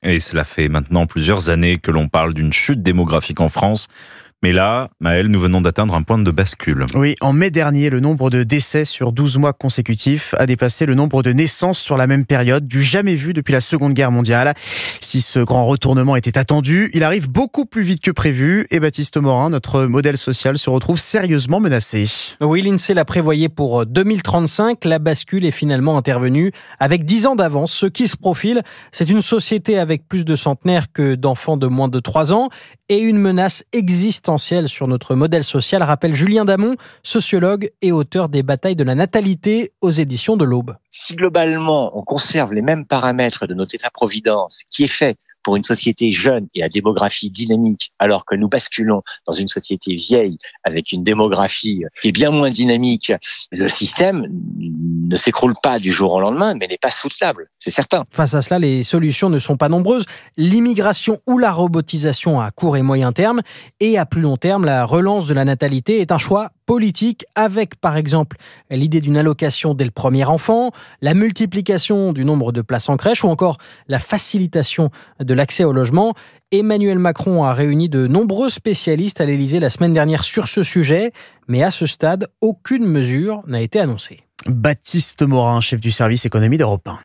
Et cela fait maintenant plusieurs années que l'on parle d'une chute démographique en France. Mais là, Maëlle, nous venons d'atteindre un point de bascule. Oui, en mai dernier, le nombre de décès sur 12 mois consécutifs a dépassé le nombre de naissances sur la même période, du jamais vu depuis la Seconde Guerre mondiale. Si ce grand retournement était attendu, il arrive beaucoup plus vite que prévu et Baptiste Morin, notre modèle social, se retrouve sérieusement menacé. Oui, l'INSEE l'a prévoyé pour 2035. La bascule est finalement intervenue avec 10 ans d'avance. Ce qui se profile, c'est une société avec plus de centenaires que d'enfants de moins de 3 ans et une menace existentielle sur notre modèle social, rappelle Julien Damon, sociologue et auteur des Batailles de la natalité aux éditions de l'Aube. Si globalement on conserve les mêmes paramètres de notre État-providence qui est fait pour une société jeune et à démographie dynamique, alors que nous basculons dans une société vieille avec une démographie qui est bien moins dynamique, le système ne s'écroule pas du jour au lendemain, mais n'est pas soutenable, c'est certain. Face à cela, les solutions ne sont pas nombreuses. L'immigration ou la robotisation à court et moyen terme, et à plus long terme, la relance de la natalité est un choix politique avec, par exemple, l'idée d'une allocation dès le premier enfant, la multiplication du nombre de places en crèche ou encore la facilitation de l'accès au logement. Emmanuel Macron a réuni de nombreux spécialistes à l'Élysée la semaine dernière sur ce sujet, mais à ce stade, aucune mesure n'a été annoncée. Baptiste Morin, chef du service économie d'Europe 1.